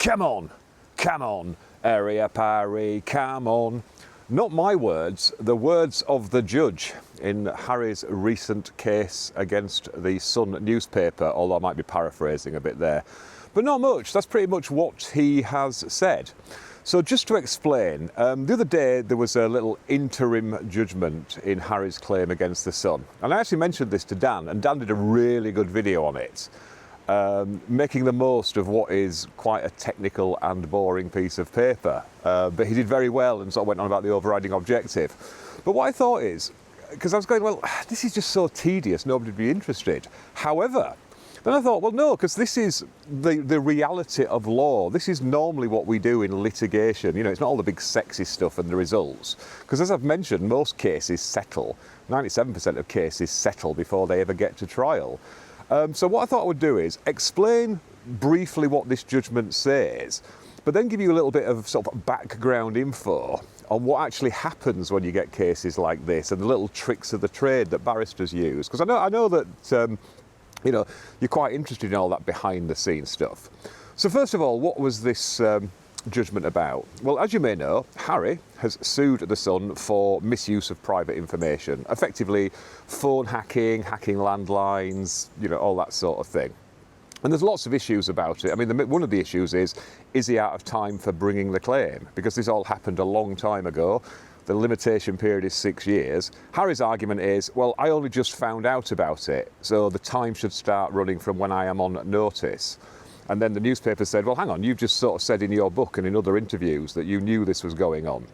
Come on, area parry, come on. Not my words, the words of the judge in Harry's recent case against the Sun newspaper, although I might be paraphrasing a bit there. But not much, that's pretty much what he has said. So just to explain, the other day there was a little interim judgment in Harry's claim against the Sun. And I actually mentioned this to Dan, and Dan did a really good video on it, making the most of what is quite a technical and boring piece of paper. But he did very well and sort of went on about the overriding objective. But what I thought is, because I was going, well, this is just so tedious, nobody would be interested. However, then I thought, well, no, because this is the reality of law. This is normally what we do in litigation. You know, it's not all the big sexy stuff and the results. Because as I've mentioned, most cases settle. 97% of cases settle before they ever get to trial. So what I thought I would do is explain briefly what this judgment says, but then give you a little bit of sort of background info on what actually happens when you get cases like this and the little tricks of the trade that barristers use. Because I know that you know, you're quite interested in all that behind the scenes stuff. So first of all, what was this judgment about? Well, as you may know, Harry has sued the Sun for misuse of private information, effectively phone hacking, hacking landlines, you know, all that sort of thing. And there's lots of issues about it. I mean, one of the issues is he out of time for bringing the claim? Because this all happened a long time ago. The limitation period is 6 years. Harry's argument is, well, I only just found out about it, so the time should start running from when I am on notice. And then the newspaper said, well, hang on, you've just sort of said in your book and in other interviews that you knew this was going on.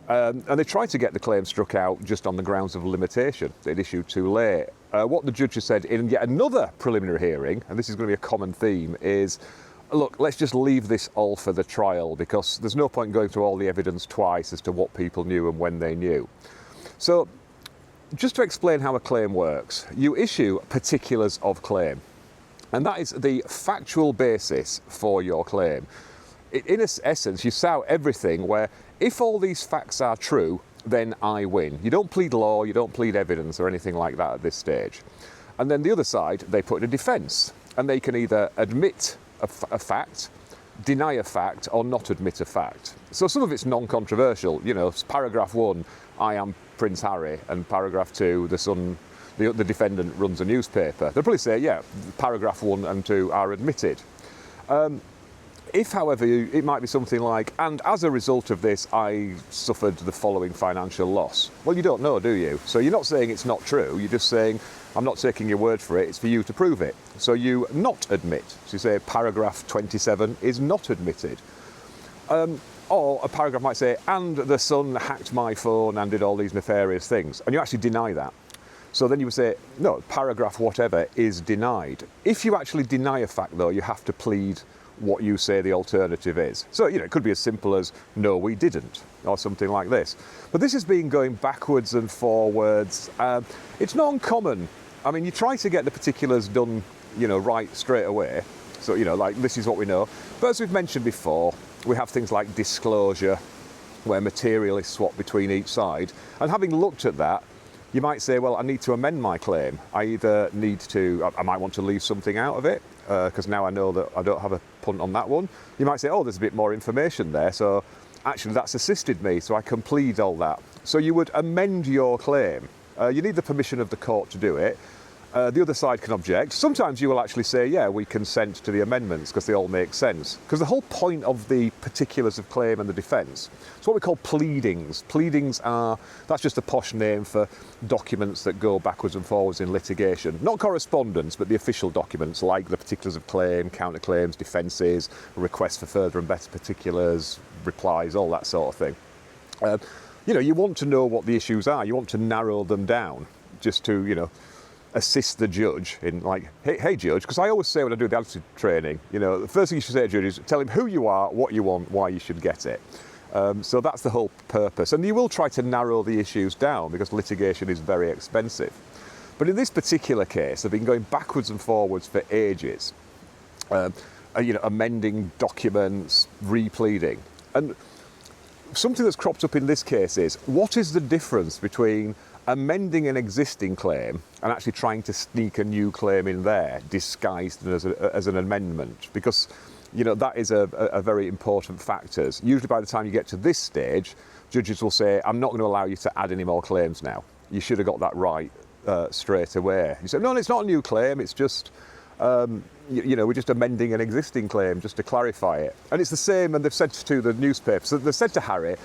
And they tried to get the claim struck out just on the grounds of limitation. They'd issued too late. What the judge has said in yet another preliminary hearing, and this is going to be a common theme, is, look, let's just leave this all for the trial because there's no point going through all the evidence twice as to what people knew and when they knew. So, just to explain how a claim works, you issue particulars of claim, and that is the factual basis for your claim. In essence, you say out everything where if all these facts are true, then I win. You don't plead law, you don't plead evidence or anything like that at this stage. And then the other side, they put in a defence, and they can either admit a fact, deny a fact, or not admit a fact. So some of it's non-controversial. You know, paragraph 1, I am Prince Harry, and paragraph 2, the Sun, the defendant runs a newspaper. They'll probably say, yeah, paragraph 1 and 2 are admitted. If, however, it might be something like, and as a result of this, I suffered the following financial loss. Well, you don't know, do you? So you're not saying it's not true, you're just saying, I'm not taking your word for it, it's for you to prove it. So you not admit. So you say paragraph 27 is not admitted. Or a paragraph might say, and the Sun hacked my phone and did all these nefarious things. And you actually deny that. So then you would say, no, paragraph whatever is denied. If you actually deny a fact, though, you have to plead what you say the alternative is. So, you know, it could be as simple as, no, we didn't, or something like this. But this has been going backwards and forwards. It's not uncommon. I mean, you try to get the particulars done, you know, right straight away. So, you know, like, this is what we know. But as we've mentioned before, we have things like disclosure, where material is swapped between each side. And having looked at that, you might say, well, I need to amend my claim. I either need to, I might want to leave something out of it, because now I know that I don't have a punt on that one. You might say, oh, there's a bit more information there, so actually that's assisted me, so I can plead all that. So you would amend your claim. You need the permission of the court to do it. The other side can object. Sometimes you will actually say, yeah, we consent to the amendments because they all make sense. Because the whole point of the particulars of claim and the defence, it's what we call pleadings. Pleadings are, that's just a posh name for documents that go backwards and forwards in litigation. Not correspondence, but the official documents like the particulars of claim, counterclaims, defences, requests for further and better particulars, replies, all that sort of thing. You know, you want to know what the issues are. You want to narrow them down just to, you know, assist the judge in like, hey judge, because I always say when I do the attitude training, you know, the first thing you should say to a judge is tell him who you are, what you want, why you should get it. So that's the whole purpose. And you will try to narrow the issues down because litigation is very expensive. But in this particular case, they've been going backwards and forwards for ages. You know, amending documents, repleading. And something that's cropped up in this case is, what is the difference between amending an existing claim and actually trying to sneak a new claim in there, disguised as an amendment? Because that is a very important factor. Usually by the time you get to this stage, judges will say, I'm not going to allow you to add any more claims now. You should have got that right straight away. You say, no, it's not a new claim, it's just, we're just amending an existing claim just to clarify it. And it's the same, and they've said to the newspapers, so they've said to Harry,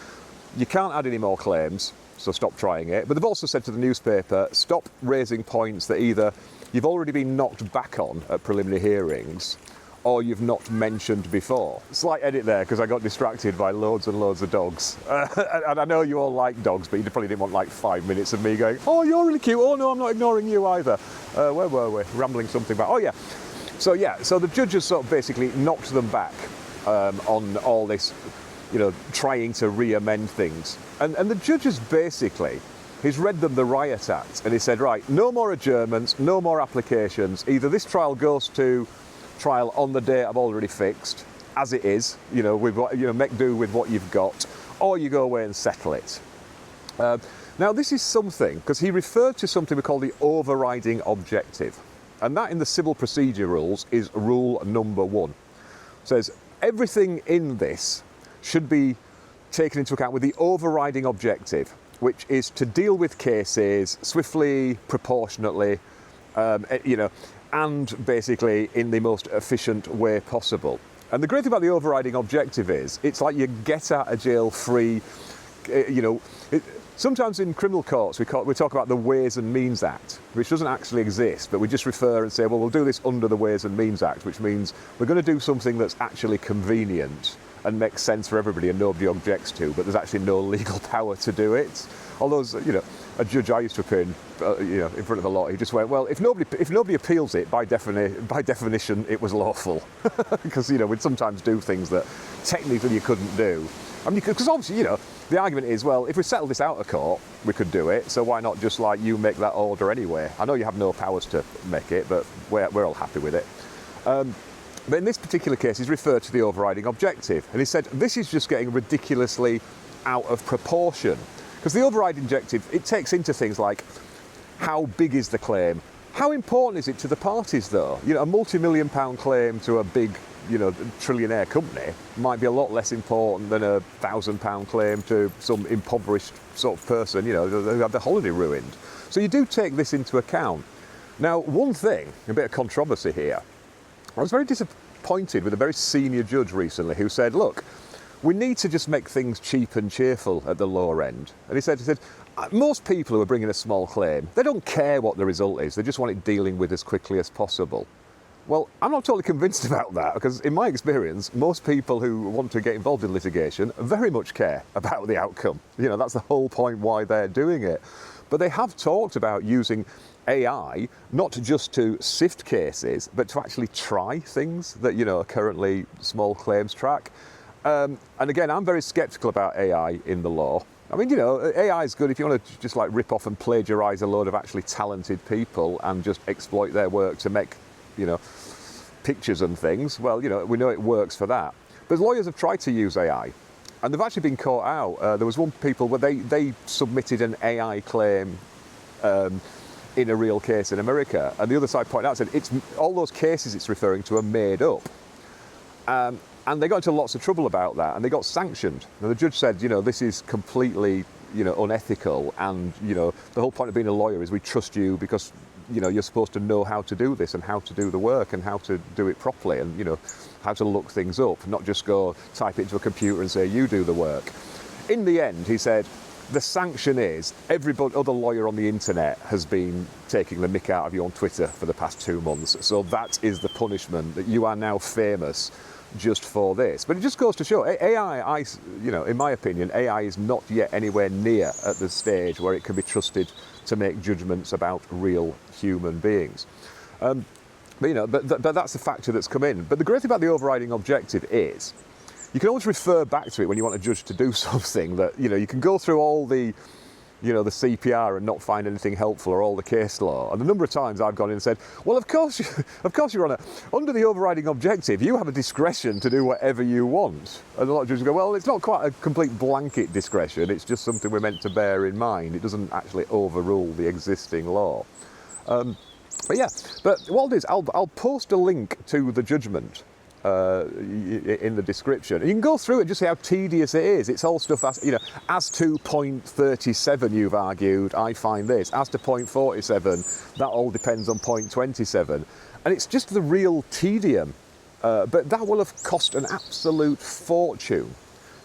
you can't add any more claims, so stop trying it. But they've also said to the newspaper, stop raising points that either you've already been knocked back on at preliminary hearings, or you've not mentioned before. Slight edit there, because I got distracted by loads and loads of dogs. And I know you all like dogs, but you probably didn't want like 5 minutes of me going, oh, you're really cute. Oh, no, I'm not ignoring you either. Where were we? Rambling something back. Oh, yeah. So the judges sort of basically knocked them back on all this, trying to re-amend things. And the judges basically, he's read them the Riot Act, and he said, right, no more adjournments, no more applications. Either this trial goes to trial on the day I've already fixed, as it is, with what, make do with what you've got, or you go away and settle it. Now this is something, because he referred to something we call the overriding objective, and that in the civil procedure rules is rule number 1. It says everything in this should be taken into account with the overriding objective, which is to deal with cases swiftly, proportionately, and basically in the most efficient way possible. And the great thing about the overriding objective is, it's like you get out of jail free, sometimes in criminal courts we talk about the Ways and Means Act, which doesn't actually exist, but we just refer and say, well, we'll do this under the Ways and Means Act, which means we're going to do something that's actually convenient and makes sense for everybody and nobody objects to, but there's actually no legal power to do it. Although, a judge I used to appear in front of a lot, he just went, well, if nobody appeals it, by definition, it was lawful. Because, we'd sometimes do things that technically you couldn't do. I mean, because obviously, the argument is, well, if we settle this out of court, we could do it, so why not just like you make that order anyway? I know you have no powers to make it, but we're all happy with it. But in this particular case, he's referred to the overriding objective, and he said this is just getting ridiculously out of proportion. Because the overriding objective, it takes into things like how big is the claim? How important is it to the parties, though? A multi-million pound claim to a big, trillionaire company might be a lot less important than a £1,000 claim to some impoverished sort of person, who had their holiday ruined. So you do take this into account. Now, one thing, a bit of controversy here. I was very disappointed with a very senior judge recently who said, look, we need to just make things cheap and cheerful at the lower end. And he said, most people who are bringing a small claim, they don't care what the result is. They just want it dealing with as quickly as possible. Well, I'm not totally convinced about that, because in my experience, most people who want to get involved in litigation very much care about the outcome. That's the whole point why they're doing it. But they have talked about using AI, not just to sift cases, but to actually try things that, are currently small claims track. And again, I'm very sceptical about AI in the law. I mean, AI is good if you want to just like rip off and plagiarise a load of actually talented people and just exploit their work to make, pictures and things. Well, we know it works for that. But lawyers have tried to use AI, and they've actually been caught out. There was one people where they submitted an AI claim in a real case in America, and the other side pointed out, said it's all those cases it's referring to are made up. And they got into lots of trouble about that, and they got sanctioned. And the judge said, this is completely, unethical, and, the whole point of being a lawyer is we trust you because, you're supposed to know how to do this and how to do the work and how to do it properly and, how to look things up, not just go type it into a computer and say, you do the work. In the end, he said, the sanction is every other lawyer on the internet has been taking the mick out of you on Twitter for the past 2 months. So that is the punishment, that you are now famous just for this. But it just goes to show, AI, in my opinion, AI is not yet anywhere near at the stage where it can be trusted to make judgments about real human beings. But that's the factor that's come in. But the great thing about the overriding objective is you can always refer back to it when you want a judge to do something that, you can go through all the the CPR and not find anything helpful, or all the case law. And the number of times I've gone in and said, well, of course, Your Honour, under the overriding objective, you have a discretion to do whatever you want. And a lot of judges go, well, it's not quite a complete blanket discretion, it's just something we're meant to bear in mind. It doesn't actually overrule the existing law. But what I'll do is I'll post a link to the judgment in the description. And you can go through it and just see how tedious it is. It's all stuff as, as to point 37 you've argued, I find this. As to point 47, that all depends on point 27. And it's just the real tedium. But that will have cost an absolute fortune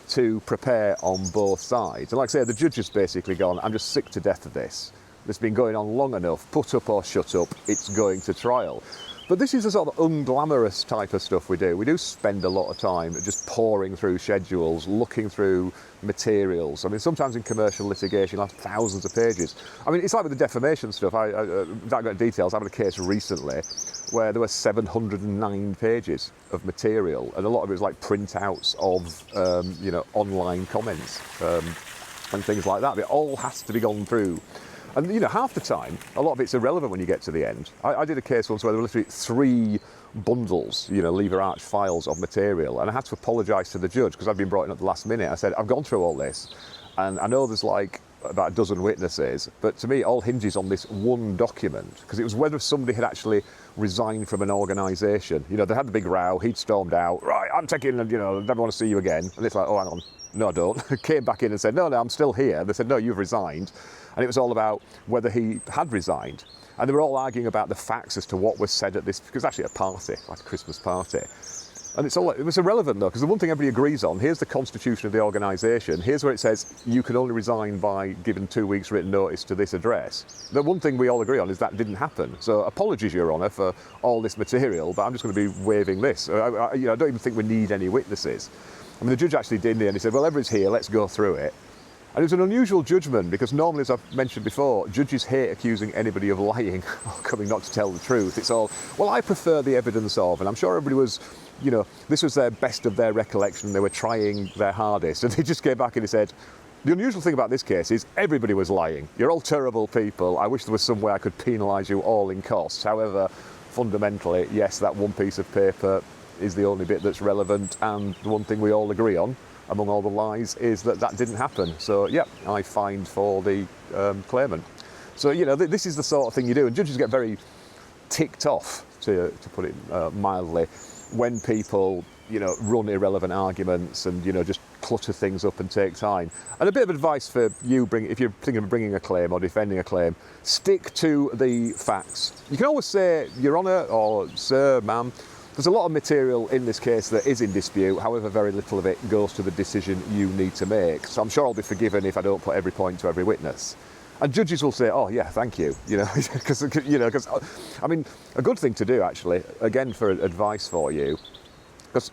to prepare on both sides. And like I say, the judge has basically gone, I'm just sick to death of this. It's been going on long enough, put up or shut up, it's going to trial. But this is the sort of unglamorous type of stuff we do. We do spend a lot of time just poring through schedules, looking through materials. I mean, sometimes in commercial litigation, you'll have thousands of pages. I mean, it's like with the defamation stuff. Without going into details, I had a case recently where there were 709 pages of material, and a lot of it was like printouts of, online comments and things like that. It all has to be gone through. And, half the time, a lot of it's irrelevant when you get to the end. I did a case once where there were literally 3 bundles, lever arch files of material, and I had to apologise to the judge because I'd been brought in at the last minute. I said, I've gone through all this, and I know there's like about a dozen witnesses, but to me, it all hinges on this one document, because it was whether somebody had actually resigned from an organisation. They had the big row, he'd stormed out, right, I'm taking, never want to see you again. And it's like, oh, hang on, no, I don't. Came back in and said, no, I'm still here. And they said, no, you've resigned. And it was all about whether he had resigned. And they were all arguing about the facts as to what was said at this, because actually a party, like a Christmas party. And it was irrelevant though, because the one thing everybody agrees on, here's the constitution of the organisation, here's where it says you can only resign by giving 2 weeks written notice to this address. The one thing we all agree on is that didn't happen. So apologies, Your Honour, for all this material, but I'm just going to be waiving this. I don't even think we need any witnesses. I mean, the judge actually did, and he said, well, everybody's here, let's go through it. And it was an unusual judgment, because normally, as I've mentioned before, judges hate accusing anybody of lying or coming not to tell the truth. It's all, well, I prefer the evidence of, and I'm sure everybody was, this was their best of their recollection, they were trying their hardest, and they just came back and he said, the unusual thing about this case is everybody was lying. You're all terrible people. I wish there was some way I could penalise you all in costs. However, fundamentally, yes, that one piece of paper is the only bit that's relevant, and the one thing we all agree on among all the lies is that didn't happen. So, yeah, I fined for the claimant. So, this is the sort of thing you do, and judges get very ticked off, to put it mildly, when people, run irrelevant arguments and, just clutter things up and take time. And a bit of advice for you, if you're thinking of bringing a claim or defending a claim, stick to the facts. You can always say, Your Honour, or Sir, Ma'am, there's a lot of material in this case that is in dispute, however very little of it goes to the decision you need to make. So I'm sure I'll be forgiven if I don't put every point to every witness. And judges will say, oh yeah, thank you, because, I mean, a good thing to do actually, again for advice for you, because,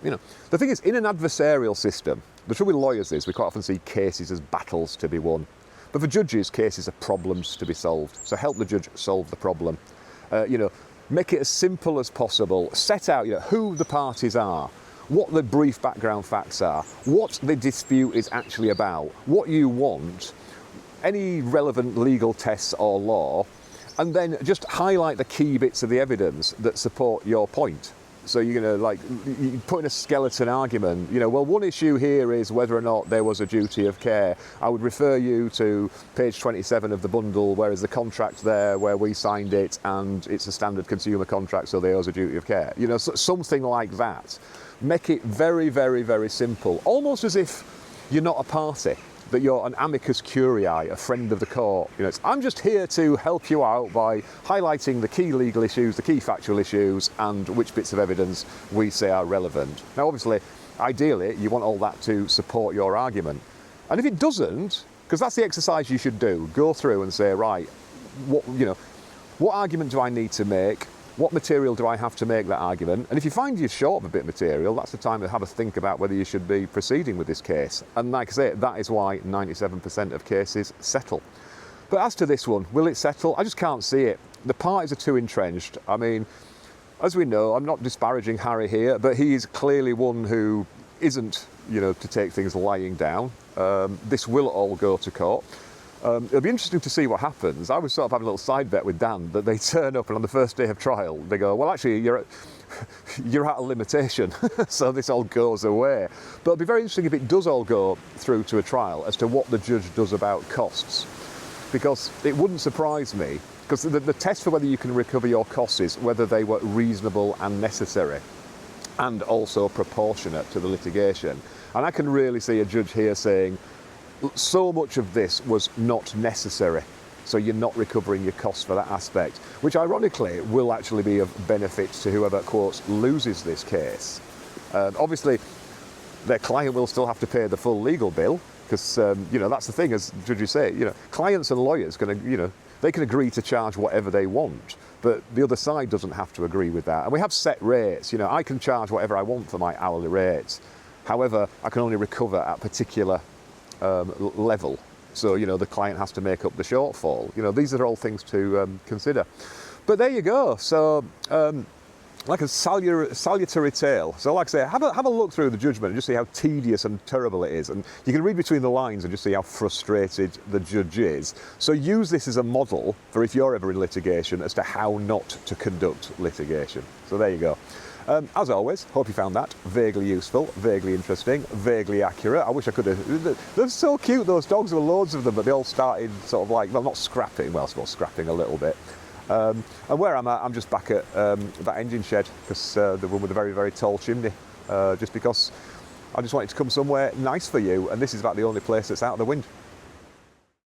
the thing is, in an adversarial system, the trouble with lawyers is we quite often see cases as battles to be won. But for judges, cases are problems to be solved. So help the judge solve the problem. Make it as simple as possible. Set out, who the parties are, what the brief background facts are, what the dispute is actually about, what you want, any relevant legal tests or law, and then just highlight the key bits of the evidence that support your point. So you're going to you put in a skeleton argument, well, one issue here is whether or not there was a duty of care. I would refer you to page 27 of the bundle, whereas the contract there where we signed it and it's a standard consumer contract, so there was a duty of care. Something like that. Make it very, very, very simple, almost as if you're not a party, that you're an amicus curiae, a friend of the court. I'm just here to help you out by highlighting the key legal issues, the key factual issues, and which bits of evidence we say are relevant. Now, obviously, ideally, you want all that to support your argument. And if it doesn't, because that's the exercise you should do, go through and say, right, what argument do I need to make? What material do I have to make that argument? And if you find you're short of a bit of material, that's the time to have a think about whether you should be proceeding with this case. And like I say, that is why 97% of cases settle. But as to this one, will it settle? I just can't see it. The parties are too entrenched. I mean, as we know, I'm not disparaging Harry here, but he is clearly one who isn't, to take things lying down. This will all go to court. It'll be interesting to see what happens. I was sort of having a little side bet with Dan that they turn up and on the first day of trial, they go, well, actually, you're at a limitation, so this all goes away. But it'll be very interesting if it does all go through to a trial as to what the judge does about costs. Because it wouldn't surprise me, because the test for whether you can recover your costs is whether they were reasonable and necessary. and also proportionate to the litigation. And I can really see a judge here saying, so much of this was not necessary, so you're not recovering your costs for that aspect, which ironically will actually be of benefit to whoever, quotes, loses this case. Obviously, their client will still have to pay the full legal bill, because, you know, that's the thing, as judges say, you know, clients and lawyers they can agree to charge whatever they want, but the other side doesn't have to agree with that. And we have set rates. You know, I can charge whatever I want for my hourly rates. However, I can only recover at a particular level. So, you know, the client has to make up the shortfall. You know, these are all things to consider. But there you go. So, like a salutary tale. So, like I say, have a look through the judgment and just see how tedious and terrible it is. And you can read between the lines and just see how frustrated the judge is. So use this as a model for if you're ever in litigation as to how not to conduct litigation. So there you go. As always, hope you found that vaguely useful, vaguely interesting, vaguely accurate. I wish I could have... They're so cute, those dogs. There were loads of them, but they all started sort of like, well, not scrapping, well, I suppose scrapping a little bit. And where I'm at, I'm just back at that engine shed, because the one with the very, very tall chimney, just because I just wanted to come somewhere nice for you, and this is about the only place that's out of the wind.